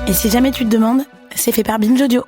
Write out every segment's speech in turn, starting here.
Et si jamais tu te demandes, c'est fait par Binge Audio.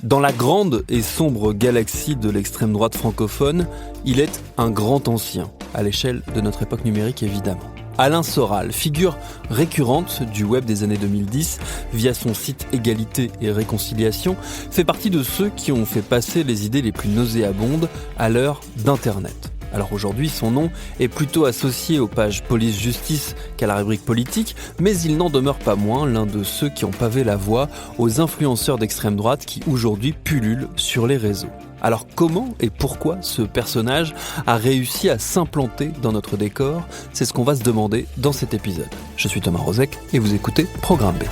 Dans la grande et sombre galaxie de l'extrême droite francophone, il est un grand ancien, à l'échelle de notre époque numérique évidemment. Alain Soral, figure récurrente du web des années 2010, via son site Égalité et Réconciliation, fait partie de ceux qui ont fait passer les idées les plus nauséabondes à l'heure d'Internet. Alors aujourd'hui, son nom est plutôt associé aux pages police-justice qu'à la rubrique politique, mais il n'en demeure pas moins l'un de ceux qui ont pavé la voie aux influenceurs d'extrême droite qui aujourd'hui pullulent sur les réseaux. Alors comment et pourquoi ce personnage a réussi à s'implanter dans notre décor ? C'est ce qu'on va se demander dans cet épisode. Je suis Thomas Rozek et vous écoutez Programme B.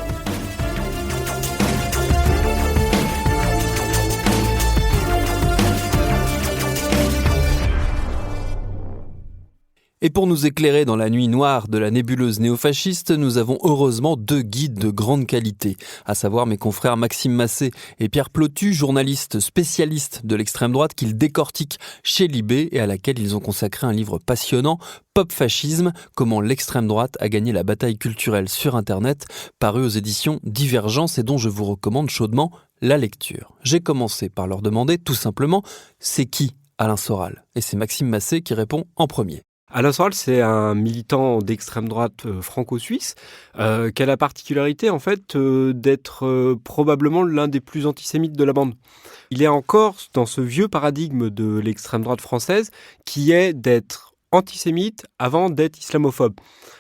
Et pour nous éclairer dans la nuit noire de la nébuleuse néofasciste, nous avons heureusement deux guides de grande qualité, à savoir mes confrères Maxime Massé et Pierre Plotu, journalistes spécialistes de l'extrême droite qu'ils décortiquent chez Libé et à laquelle ils ont consacré un livre passionnant, Pop Fascisme, comment l'extrême droite a gagné la bataille culturelle sur Internet, paru aux éditions Divergence et dont je vous recommande chaudement la lecture. J'ai commencé par leur demander tout simplement, c'est qui Alain Soral ? Et c'est Maxime Massé qui répond en premier. Alain Soral, c'est un militant d'extrême droite franco-suisse qui a la particularité en fait d'être probablement l'un des plus antisémites de la bande. Il est encore dans ce vieux paradigme de l'extrême droite française qui est d'être antisémite avant d'être islamophobe.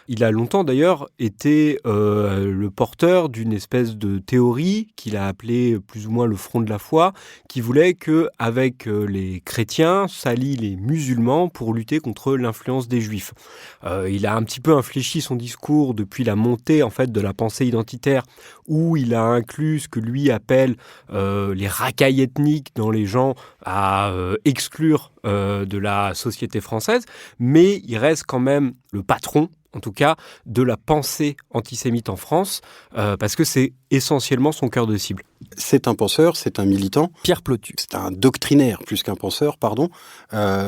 Il a longtemps d'ailleurs été le porteur d'une espèce de théorie qu'il a appelée plus ou moins le front de la foi, qui voulait qu'avec les chrétiens s'allient les musulmans pour lutter contre l'influence des juifs. Il a un petit peu infléchi son discours depuis la montée en fait de la pensée identitaire, où il a inclus ce que lui appelle les racailles ethniques dans les gens à exclure de la société française, mais il reste quand même le patron, en tout cas, de la pensée antisémite en France, parce que c'est essentiellement son cœur de cible. C'est un penseur, c'est un militant. Pierre Plotu. C'est un doctrinaire, plus qu'un penseur,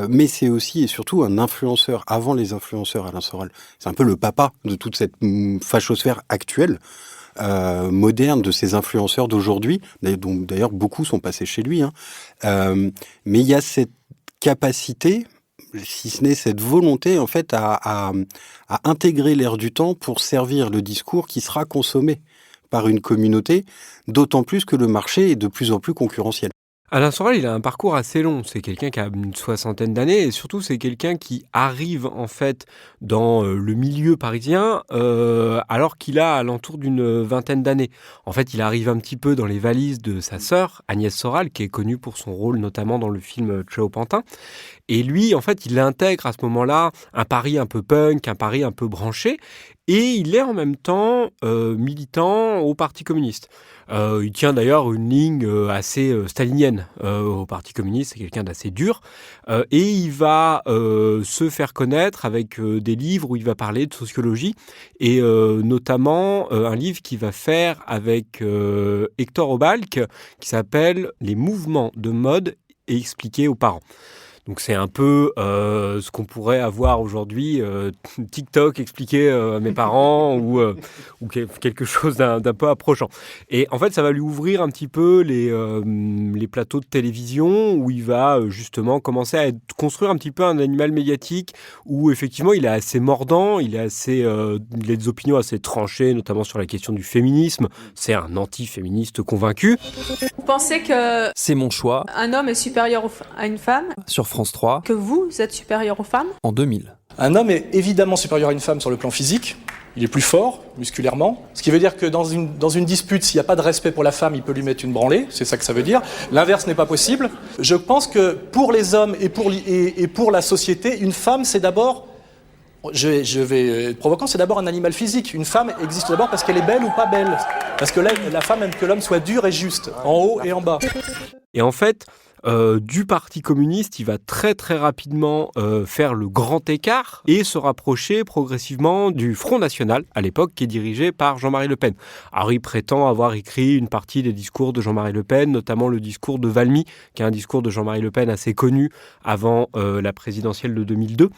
mais c'est aussi et surtout un influenceur. Avant les influenceurs, Alain Soral, c'est un peu le papa de toute cette fachosphère actuelle, moderne, de ces influenceurs d'aujourd'hui, dont d'ailleurs beaucoup sont passés chez lui. Mais il y a cette capacité, si ce n'est cette volonté en fait à intégrer l'air du temps pour servir le discours qui sera consommé par une communauté, d'autant plus que le marché est de plus en plus concurrentiel. Alain Soral, il a un parcours assez long. C'est quelqu'un qui a une soixantaine d'années et surtout c'est quelqu'un qui arrive en fait dans le milieu parisien alors qu'il a alentour d'une vingtaine d'années. En fait, il arrive un petit peu dans les valises de sa sœur, Agnès Soral, qui est connue pour son rôle notamment dans le film Ciao Pantin. Et lui, en fait, il intègre à ce moment-là un Paris un peu punk, un Paris un peu branché. Et il est en même temps militant au Parti communiste. Il tient d'ailleurs une ligne assez stalinienne au Parti communiste, c'est quelqu'un d'assez dur. Et il va se faire connaître avec des livres où il va parler de sociologie, et notamment un livre qu'il va faire avec Hector Obalk, qui s'appelle « Les mouvements de mode et expliqués aux parents ». Donc c'est un peu ce qu'on pourrait avoir aujourd'hui, TikTok expliqué à mes parents ou quelque chose d'un peu approchant. Et en fait, ça va lui ouvrir un petit peu les plateaux de télévision où il va justement commencer à construire un petit peu un animal médiatique où effectivement il est assez mordant, il a des opinions assez tranchées, notamment sur la question du féminisme. C'est un anti-féministe convaincu. Vous pensez que C'est mon choix. un homme est supérieur à une femme, Sur France 3, que vous êtes supérieur aux femmes ? en 2000. Un homme est évidemment supérieur à une femme sur le plan physique. Il est plus fort, musculairement. Ce qui veut dire que dans une dispute, s'il n'y a pas de respect pour la femme, il peut lui mettre une branlée. C'est ça que ça veut dire. L'inverse n'est pas possible. Je pense que pour les hommes et pour la société, une femme, c'est d'abord... Je vais être provoquant, c'est d'abord un animal physique. Une femme existe d'abord parce qu'elle est belle ou pas belle. Parce que là, la femme aime que l'homme soit dur et juste, en haut et en bas. Et en fait, du Parti communiste. Il va très très rapidement faire le grand écart et se rapprocher progressivement du Front National, à l'époque, qui est dirigé par Jean-Marie Le Pen. Alors il prétend avoir écrit une partie des discours de Jean-Marie Le Pen, notamment le discours de Valmy, qui est un discours de Jean-Marie Le Pen assez connu avant la présidentielle de 2002.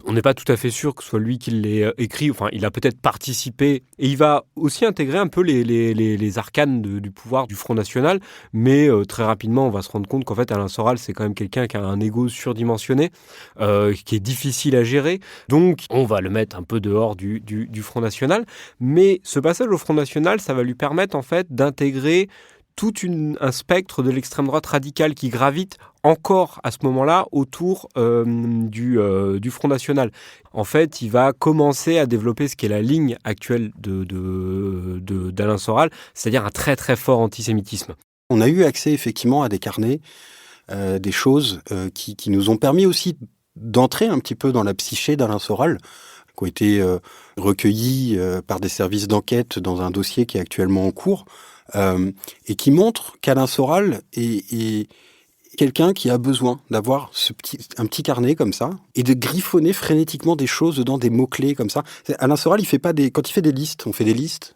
On n'est pas tout à fait sûr que ce soit lui qui l'ait écrit, enfin il a peut-être participé, et il va aussi intégrer un peu les arcanes du pouvoir du Front National, mais très rapidement on va se rendre compte qu'en fait Alain Soral c'est quand même quelqu'un qui a un ego surdimensionné, qui est difficile à gérer, donc on va le mettre un peu dehors du Front National, mais ce passage au Front National ça va lui permettre en fait d'intégrer tout un spectre de l'extrême droite radicale qui gravite encore à ce moment-là autour du Front National. En fait, il va commencer à développer ce qui est la ligne actuelle d'Alain Soral, c'est-à-dire un très très fort antisémitisme. On a eu accès effectivement à des carnets, des choses qui nous ont permis aussi d'entrer un petit peu dans la psyché d'Alain Soral, qui ont été recueillis par des services d'enquête dans un dossier qui est actuellement en cours, et qui montre qu'Alain Soral est quelqu'un qui a besoin d'avoir un petit carnet comme ça et de griffonner frénétiquement des choses dedans, des mots-clés comme ça. Alain Soral, quand il fait des listes, on fait des listes,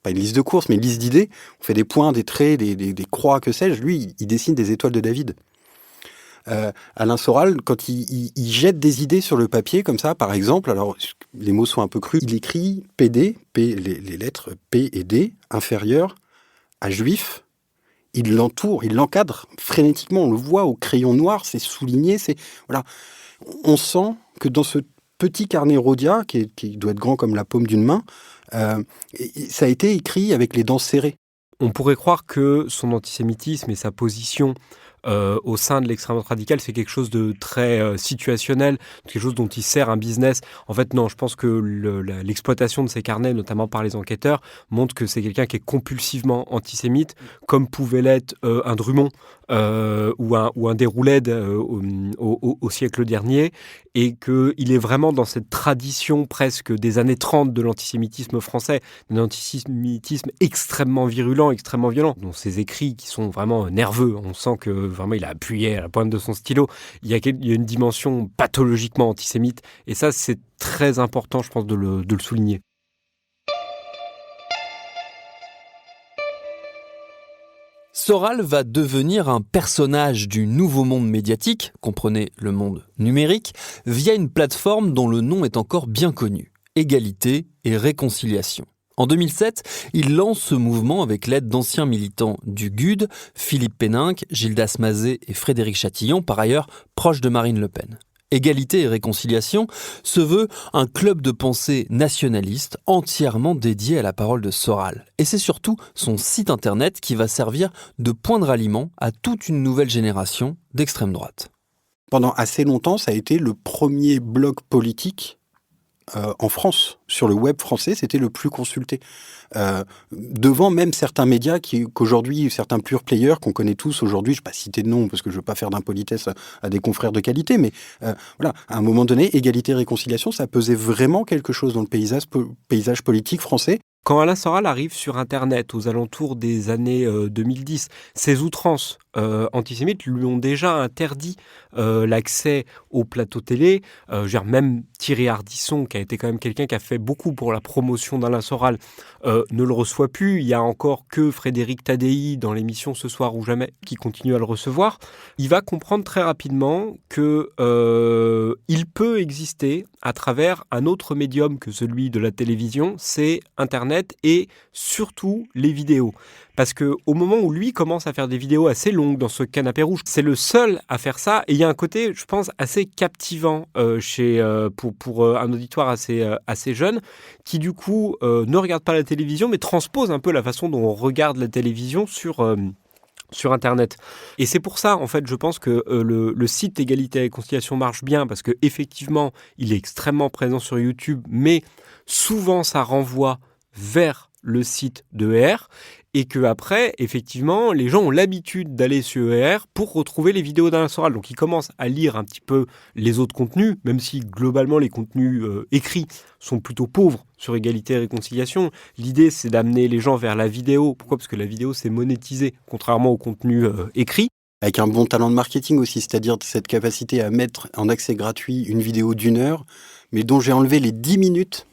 pas une liste de courses, mais une liste d'idées, on fait des points, des traits, des croix, que sais-je. Lui, il dessine des étoiles de David. Alain Soral, quand il jette des idées sur le papier comme ça, par exemple, alors les mots sont un peu crus, il écrit PD, les lettres P et D, inférieures à juif, il l'entoure, il l'encadre frénétiquement, on le voit au crayon noir, c'est souligné, voilà. On sent que dans ce petit carnet Rhodia, qui doit être grand comme la paume d'une main, ça a été écrit avec les dents serrées. On pourrait croire que son antisémitisme et sa position au sein de l'extrême droite radicale, c'est quelque chose de très situationnel, quelque chose dont il sert un business. En fait, non, je pense que l'exploitation de ces carnets, notamment par les enquêteurs, montre que c'est quelqu'un qui est compulsivement antisémite, comme pouvait l'être un Drummond ou un Déroulède au siècle dernier, et qu'il est vraiment dans cette tradition presque des années 30 de l'antisémitisme français, d'un antisémitisme extrêmement virulent, extrêmement violent, dont ses écrits qui sont vraiment nerveux. On sent que vraiment il a appuyé à la pointe de son stylo. Il y a une dimension pathologiquement antisémite, et ça c'est très important, je pense, de le souligner. Soral va devenir un personnage du nouveau monde médiatique, comprenez le monde numérique, via une plateforme dont le nom est encore bien connu, Égalité et Réconciliation. En 2007, il lance ce mouvement avec l'aide d'anciens militants du GUD, Philippe Péninck, Gildas Mazet et Frédéric Chatillon, par ailleurs proches de Marine Le Pen. Égalité et Réconciliation se veut un club de pensée nationaliste entièrement dédié à la parole de Soral. Et c'est surtout son site internet qui va servir de point de ralliement à toute une nouvelle génération d'extrême droite. Pendant assez longtemps, ça a été le premier blog politique en France. Sur le web français, c'était le plus consulté. Devant même certains médias qu'aujourd'hui, certains pure players qu'on connaît tous aujourd'hui, je ne vais pas citer de nom parce que je ne veux pas faire d'impolitesse à des confrères de qualité, mais voilà, à un moment donné, Égalité et Réconciliation, ça pesait vraiment quelque chose dans le paysage politique français. Quand Alain Soral arrive sur Internet aux alentours des années 2010, ses outrances antisémites lui ont déjà interdit l'accès au plateau télé. Même Thierry Ardisson, qui a été quand même quelqu'un qui a fait beaucoup pour la promotion d'Alain Soral, ne le reçoit plus. Il n'y a encore que Frédéric Tadei dans l'émission Ce soir ou jamais qui continue à le recevoir. Il va comprendre très rapidement qu'il peut exister à travers un autre médium que celui de la télévision, c'est Internet et surtout les vidéos. Parce qu'au moment où lui commence à faire des vidéos assez longues dans ce canapé rouge, c'est le seul à faire ça. Et il y a un côté, je pense, assez captivant pour un auditoire assez jeune, qui du coup ne regarde pas la télévision, mais transpose un peu la façon dont on regarde la télévision sur Internet. Et c'est pour ça, en fait, je pense que le site Égalité et Réconciliation marche bien, parce qu'effectivement, il est extrêmement présent sur YouTube, mais souvent, ça renvoie vers le site de ER, et qu'après, effectivement, les gens ont l'habitude d'aller sur ER pour retrouver les vidéos d'Alain Soral. Donc, ils commencent à lire un petit peu les autres contenus, même si, globalement, les contenus écrits sont plutôt pauvres sur Égalité et Réconciliation. L'idée, c'est d'amener les gens vers la vidéo. Pourquoi ? Parce que la vidéo, c'est monétisé, contrairement au contenu écrit. avec un bon talent de marketing aussi, c'est-à-dire cette capacité à mettre en accès gratuit une vidéo d'1 heure, mais dont j'ai enlevé les 10 minutes.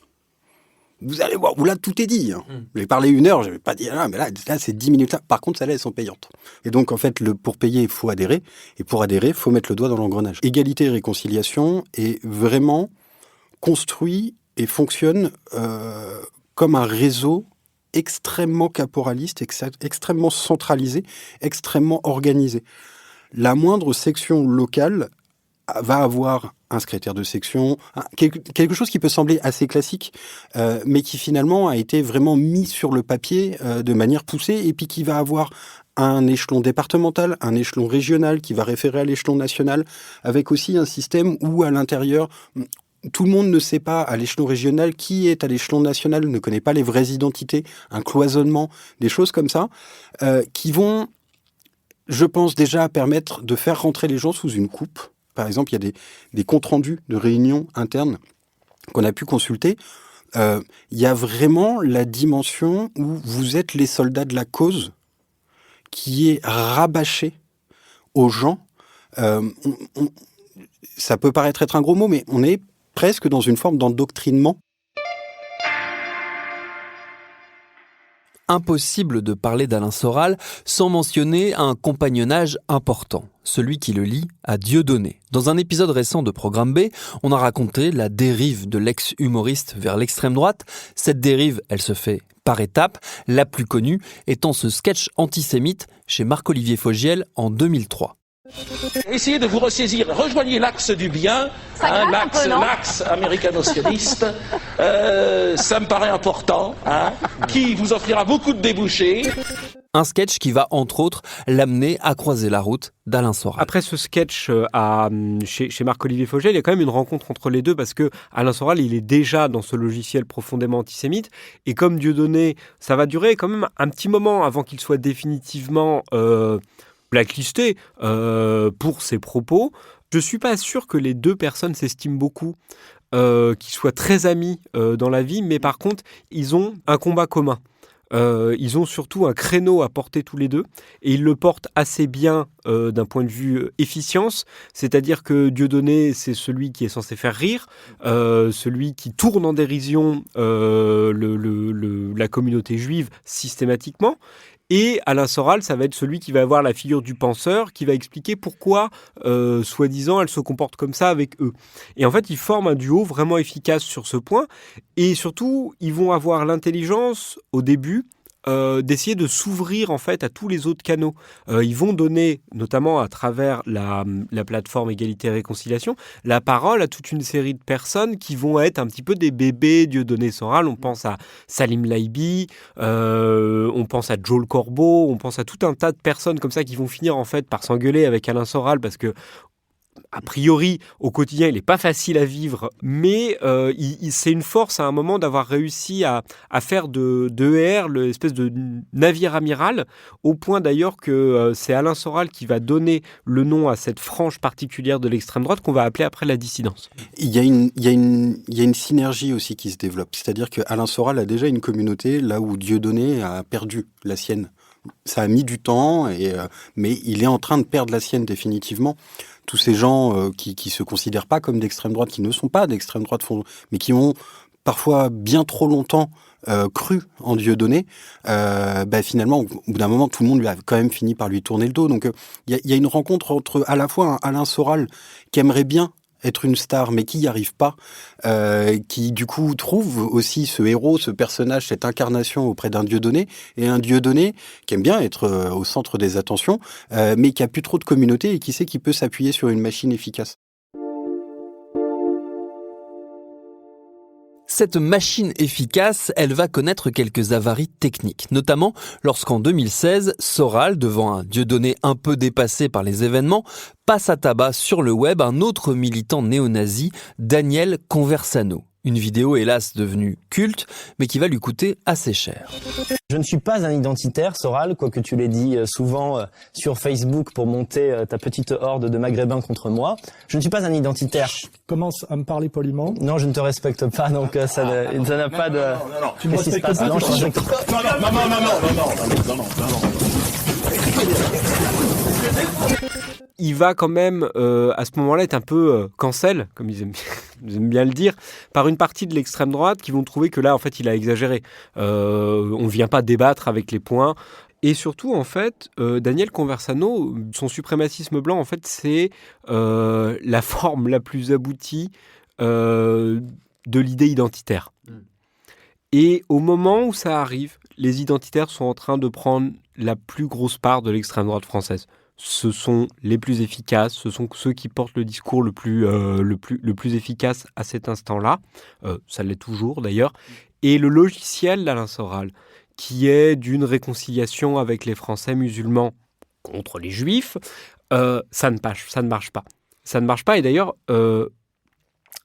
Vous allez voir, où là, tout est dit. Je vais parler 1 heure, je vais pas dire, mais là ces 10 minutes-là, par contre, celles-là, elles sont payantes. Et donc, en fait, pour payer, il faut adhérer. Et pour adhérer, il faut mettre le doigt dans l'engrenage. Égalité et réconciliation est vraiment construit et fonctionne comme un réseau extrêmement caporaliste, extrêmement centralisé, extrêmement organisé. La moindre section locale va avoir un secrétaire de section, quelque chose qui peut sembler assez classique, mais qui finalement a été vraiment mis sur le papier de manière poussée, et puis qui va avoir un échelon départemental, un échelon régional qui va référer à l'échelon national, avec aussi un système où à l'intérieur, tout le monde ne sait pas à l'échelon régional qui est à l'échelon national, ne connaît pas les vraies identités, un cloisonnement, des choses comme ça, qui vont, je pense, déjà permettre de faire rentrer les gens sous une coupe. Par exemple, il y a des comptes rendus de réunions internes qu'on a pu consulter. Il y a vraiment la dimension où vous êtes les soldats de la cause qui est rabâchée aux gens. Ça peut paraître être un gros mot, mais on est presque dans une forme d'endoctrinement. Impossible de parler d'Alain Soral sans mentionner un compagnonnage important, celui qui le lie à Dieudonné. Dans un épisode récent de Programme B, on a raconté la dérive de l'ex-humoriste vers l'extrême droite. Cette dérive, elle se fait par étapes, la plus connue étant ce sketch antisémite chez Marc-Olivier Fogiel en 2003. Essayez de vous ressaisir, rejoignez l'axe du bien, l'axe américano-sioniste, ça me paraît important, qui vous offrira beaucoup de débouchés. Un sketch qui va, entre autres, l'amener à croiser la route d'Alain Soral. Après ce sketch chez Marc-Olivier Fogiel, il y a quand même une rencontre entre les deux, parce que Alain Soral, il est déjà dans ce logiciel profondément antisémite, et comme Dieudonné, ça va durer quand même un petit moment avant qu'il soit définitivement blacklisté pour ses propos. Je ne suis pas sûr que les deux personnes s'estiment beaucoup, qu'ils soient très amis dans la vie, mais par contre, ils ont un combat commun. Ils ont surtout un créneau à porter tous les deux, et ils le portent assez bien d'un point de vue efficience, c'est-à-dire que Dieudonné, c'est celui qui est censé faire rire, celui qui tourne en dérision la communauté juive systématiquement, et Alain Soral, ça va être celui qui va avoir la figure du penseur, qui va expliquer pourquoi, soi-disant, elle se comporte comme ça avec eux. Et en fait, ils forment un duo vraiment efficace sur ce point. Et surtout, ils vont avoir l'intelligence, au début, d'essayer de s'ouvrir en fait à tous les autres canaux. Ils vont donner, notamment à travers la plateforme Égalité et Réconciliation, la parole à toute une série de personnes qui vont être un petit peu des bébés Dieudonné Soral. On pense à Salim Laibi, on pense à Joel Corbeau, on pense à tout un tas de personnes comme ça qui vont finir en fait par s'engueuler avec Alain Soral, parce que a priori, au quotidien, il n'est pas facile à vivre, mais c'est une force à un moment d'avoir réussi à faire de ER l'espèce de navire amiral, au point d'ailleurs que c'est Alain Soral qui va donner le nom à cette frange particulière de l'extrême droite qu'on va appeler après la dissidence. Il y a une synergie aussi qui se développe, c'est-à-dire que Alain Soral a déjà une communauté là où Dieudonné a perdu la sienne. Ça a mis du temps, mais il est en train de perdre la sienne définitivement. Tous ces gens qui se considèrent pas comme d'extrême droite, qui ne sont pas d'extrême droite, mais qui ont parfois bien trop longtemps cru en Dieudonné, finalement, au bout d'un moment, tout le monde lui a quand même fini par lui tourner le dos. Donc, il y a une rencontre entre à la fois un Alain Soral qui aimerait bien être une star, mais qui n'y arrive pas, qui du coup trouve aussi ce héros, ce personnage, cette incarnation auprès d'un Dieudonné, et un Dieudonné qui aime bien être au centre des attentions, mais qui a plus trop de communauté et qui sait qu'il peut s'appuyer sur une machine efficace. Cette machine efficace, elle va connaître quelques avaries techniques, notamment lorsqu'en 2016, Soral, devant un Dieudonné un peu dépassé par les événements, passe à tabac sur le web un autre militant néo-nazi, Daniel Conversano. Une vidéo hélas devenue culte, mais qui va lui coûter assez cher. Je ne suis pas un identitaire, Soral, quoique tu l'aies dit souvent sur Facebook pour monter ta petite horde de maghrébins contre moi. Je ne suis pas un identitaire. Commence à me parler poliment. Non, je ne te respecte pas, donc ça n'a pas de... Non. Tu me respectes pas. Non, je te respecte pas. Non. Il va quand même, à ce moment-là, être un peu cancel, comme ils aiment bien le dire, par une partie de l'extrême droite qui vont trouver que là, en fait, il a exagéré. On ne vient pas débattre avec les points. Et surtout, en fait, Daniel Conversano, son suprémacisme blanc, en fait, c'est la forme la plus aboutie de l'idée identitaire. Et au moment où ça arrive, les identitaires sont en train de prendre la plus grosse part de l'extrême droite française. Ce sont les plus efficaces, ce sont ceux qui portent le discours le plus efficace à cet instant-là. Ça l'est toujours d'ailleurs. Et le logiciel d'Alain Soral, qui est d'une réconciliation avec les Français musulmans contre les Juifs, ça ne marche pas. Ça ne marche pas et d'ailleurs,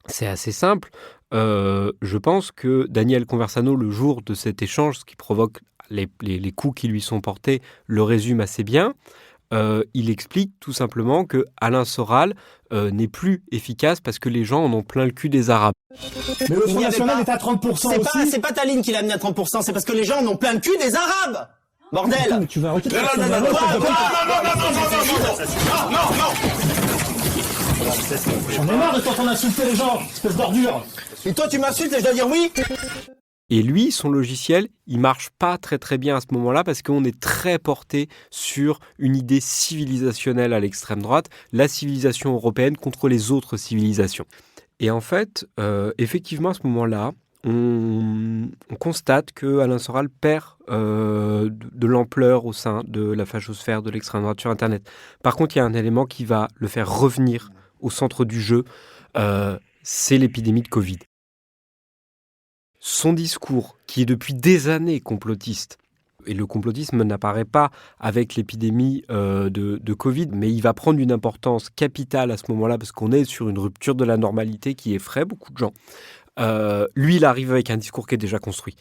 c'est assez simple. Je pense que Daniel Conversano, le jour de cet échange, ce qui provoque les coups qui lui sont portés, le résume assez bien. Il explique tout simplement que Alain Soral n'est plus efficace parce que les gens en ont plein le cul des Arabes. Mais le Front National est à 30% aussi. C'est pas ta ligne qui l'a amené à 30%, c'est parce que les gens en ont plein le cul des Arabes. Bordel. Attends, mais tu vas arrêter de faire J'en ai marre de t'entendre insulter les gens, espèce d'ordure. Et toi, tu m'insultes et je dois dire oui. Et lui, son logiciel, il marche pas très très bien à ce moment-là parce qu'on est très porté sur une idée civilisationnelle à l'extrême droite, la civilisation européenne contre les autres civilisations. Et en fait, effectivement, à ce moment-là, on constate que Alain Soral perd de l'ampleur au sein de la fachosphère de l'extrême droite sur Internet. Par contre, il y a un élément qui va le faire revenir au centre du jeu, c'est l'épidémie de Covid. Son discours, qui est depuis des années complotiste, et le complotisme n'apparaît pas avec l'épidémie de Covid, mais il va prendre une importance capitale à ce moment-là, parce qu'on est sur une rupture de la normalité qui effraie beaucoup de gens. Lui, il arrive avec un discours qui est déjà construit.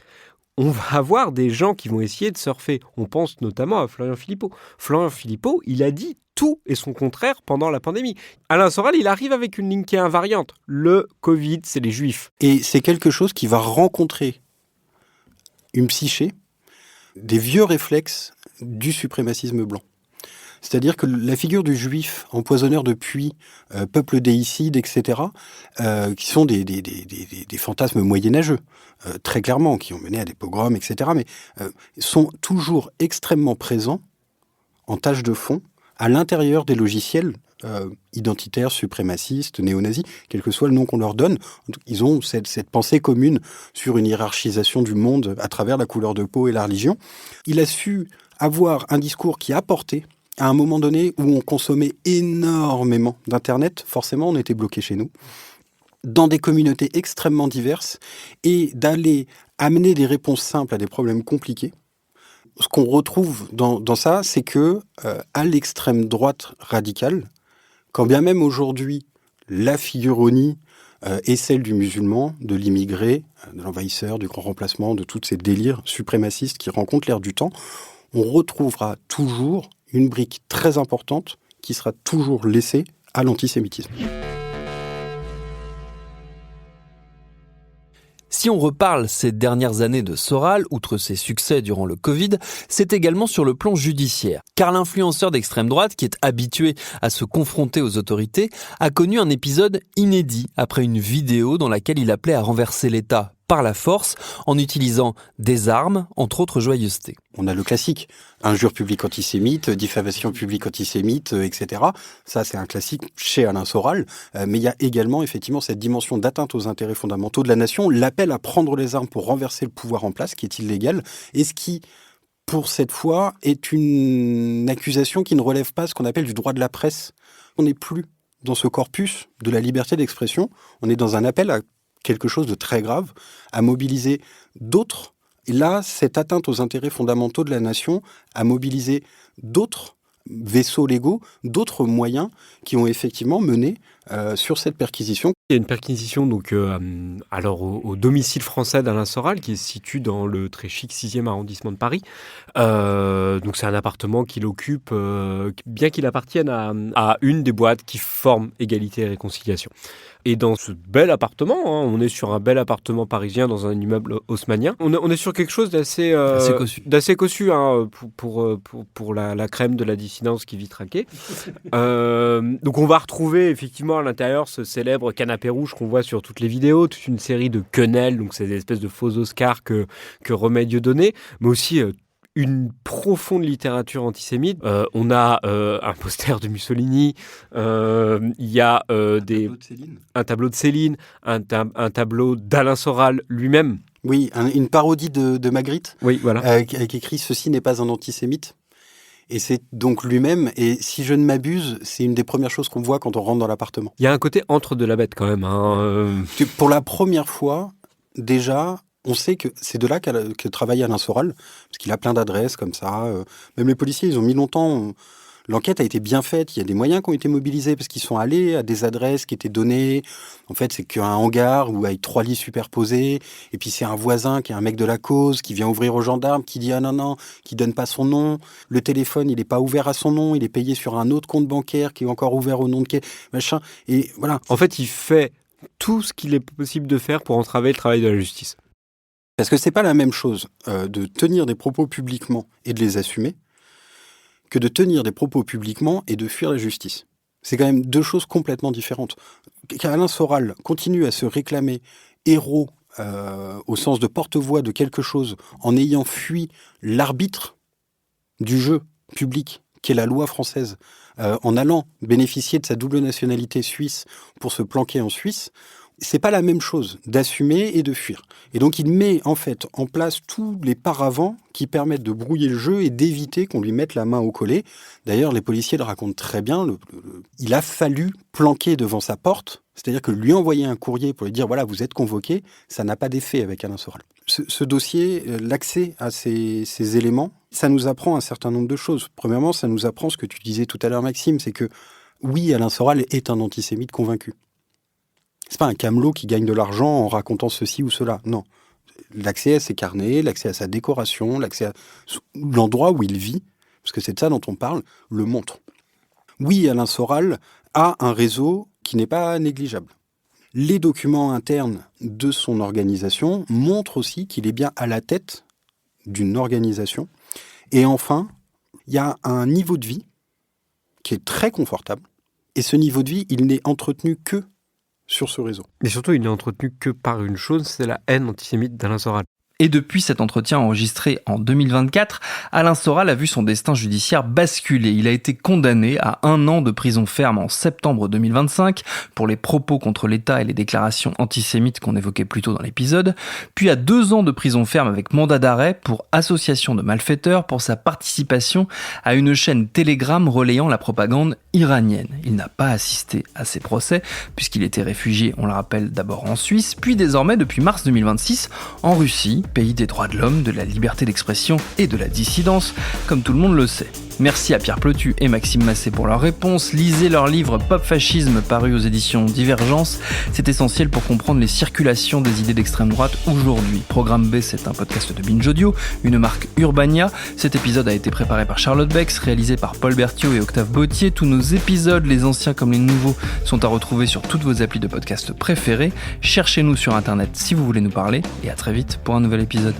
On va avoir des gens qui vont essayer de surfer. On pense notamment à Florian Philippot. Florian Philippot, il a dit tout et son contraire pendant la pandémie. Alain Soral, il arrive avec une ligne qui est invariante. Le Covid, c'est les Juifs. Et c'est quelque chose qui va rencontrer une psyché, des vieux réflexes du suprémacisme blanc. C'est-à-dire que la figure du juif empoisonneur de puits, peuple déicide, etc., qui sont des fantasmes moyenâgeux, très clairement, qui ont mené à des pogroms, etc., mais sont toujours extrêmement présents en tâche de fond à l'intérieur des logiciels identitaires, suprémacistes, néo-nazis, quel que soit le nom qu'on leur donne. Ils ont cette pensée commune sur une hiérarchisation du monde à travers la couleur de peau et la religion. Il a su avoir un discours qui a porté à un moment donné où on consommait énormément d'Internet, forcément on était bloqué chez nous, dans des communautés extrêmement diverses, et d'aller amener des réponses simples à des problèmes compliqués. Ce qu'on retrouve dans ça, c'est que à l'extrême droite radicale, quand bien même aujourd'hui la figuronie est celle du musulman, de l'immigré, de l'envahisseur, du grand remplacement, de tous ces délires suprémacistes qui rencontrent l'air du temps, on retrouvera toujours une brique très importante qui sera toujours laissée à l'antisémitisme. Si on reparle ces dernières années de Soral, outre ses succès durant le Covid, c'est également sur le plan judiciaire. Car l'influenceur d'extrême droite, qui est habitué à se confronter aux autorités, a connu un épisode inédit après une vidéo dans laquelle il appelait à renverser l'État par la force en utilisant des armes, entre autres joyeusetés. On a le classique, injure publique antisémite, diffamation publique antisémite, etc. Ça, c'est un classique chez Alain Soral. Mais il y a également, effectivement, cette dimension d'atteinte aux intérêts fondamentaux de la nation, l'appel à prendre les armes pour renverser le pouvoir en place, qui est illégal, et ce qui, pour cette fois, est une accusation qui ne relève pas ce qu'on appelle du droit de la presse. On n'est plus dans ce corpus de la liberté d'expression, on est dans un appel à quelque chose de très grave, à mobiliser d'autres. Et là, cette atteinte aux intérêts fondamentaux de la nation a mobilisé d'autres vaisseaux légaux, d'autres moyens qui ont effectivement mené sur cette perquisition. Il y a une perquisition donc, au domicile français d'Alain Soral, qui se situe dans le très chic 6e arrondissement de Paris. Donc c'est un appartement qu'il occupe, bien qu'il appartienne à une des boîtes qui forment Égalité et Réconciliation. Et dans ce bel appartement, on est sur un bel appartement parisien dans un immeuble haussmannien. On est sur quelque chose d'assez cossu pour la crème de la dissidence qui vit traquée. Donc on va retrouver effectivement à l'intérieur ce célèbre canapé rouge qu'on voit sur toutes les vidéos, toute une série de quenelles, donc c'est des espèces de faux Oscars que remet Dieudonné, mais aussi une profonde littérature antisémite. On a un poster de Mussolini, il y a un tableau de Céline, un tableau d'Alain Soral lui-même. Oui, une parodie de Magritte, oui, voilà. Avec écrit « Ceci n'est pas un antisémite ». Et c'est donc lui-même, et si je ne m'abuse, c'est une des premières choses qu'on voit quand on rentre dans l'appartement. Il y a un côté entre de la bête quand même. Pour la première fois, déjà, on sait que c'est de là que travaille Alain Soral, parce qu'il a plein d'adresses comme ça. Même les policiers, ils ont mis longtemps. L'enquête a été bien faite, il y a des moyens qui ont été mobilisés parce qu'ils sont allés à des adresses qui étaient données. En fait, c'est qu'un hangar où avec 3 lits superposés, et puis c'est un voisin qui est un mec de la cause, qui vient ouvrir aux gendarmes, qui dit « Ah non, qui donne pas son nom. Le téléphone, il n'est pas ouvert à son nom, il est payé sur un autre compte bancaire qui est encore ouvert au nom de machin. » Et voilà. En fait, il fait tout ce qu'il est possible de faire pour entraver le travail de la justice. Parce que c'est pas la même chose de tenir des propos publiquement et de les assumer, que de tenir des propos publiquement et de fuir la justice. C'est quand même 2 choses complètement différentes. Qu'Alain Soral continue à se réclamer héros au sens de porte-voix de quelque chose en ayant fui l'arbitre du jeu public, qui est la loi française, en allant bénéficier de sa double nationalité suisse pour se planquer en Suisse, c'est pas la même chose d'assumer et de fuir. Et donc il met en fait en place tous les paravents qui permettent de brouiller le jeu et d'éviter qu'on lui mette la main au collet. D'ailleurs, les policiers le racontent très bien. Il a fallu planquer devant sa porte, c'est-à-dire que lui envoyer un courrier pour lui dire voilà, vous êtes convoqué, ça n'a pas d'effet avec Alain Soral. Ce dossier, l'accès à ces éléments, ça nous apprend un certain nombre de choses. Premièrement, ça nous apprend ce que tu disais tout à l'heure, Maxime, c'est que oui, Alain Soral est un antisémite convaincu. C'est pas un camelot qui gagne de l'argent en racontant ceci ou cela. Non. L'accès à ses carnets, l'accès à sa décoration, l'accès à l'endroit où il vit, parce que c'est de ça dont on parle, le montre. Oui, Alain Soral a un réseau qui n'est pas négligeable. Les documents internes de son organisation montrent aussi qu'il est bien à la tête d'une organisation. Et enfin, il y a un niveau de vie qui est très confortable. Et ce niveau de vie, il n'est entretenu que sur ce réseau. Mais surtout, il n'est entretenu que par une chose, c'est la haine antisémite d'Alain Soral. Et depuis cet entretien enregistré en 2024, Alain Soral a vu son destin judiciaire basculer. Il a été condamné à 1 an de prison ferme en septembre 2025 pour les propos contre l'État et les déclarations antisémites qu'on évoquait plus tôt dans l'épisode, puis à 2 ans de prison ferme avec mandat d'arrêt pour association de malfaiteurs pour sa participation à une chaîne Telegram relayant la propagande iranienne. Il n'a pas assisté à ces procès puisqu'il était réfugié, on le rappelle, d'abord en Suisse, puis désormais depuis mars 2026 en Russie, pays des droits de l'homme, de la liberté d'expression et de la dissidence, comme tout le monde le sait. Merci à Pierre Plotu et Maxime Massé pour leurs réponses. Lisez leur livre Pop Fascisme paru aux éditions Divergence. C'est essentiel pour comprendre les circulations des idées d'extrême droite aujourd'hui. Programme B, c'est un podcast de Binge Audio, une marque Urbania. Cet épisode a été préparé par Charlotte Bex, réalisé par Paul Berthiaud et Octave Bautier. Tous nos épisodes, les anciens comme les nouveaux, sont à retrouver sur toutes vos applis de podcast préférées. Cherchez-nous sur Internet si vous voulez nous parler et à très vite pour un nouvel épisode.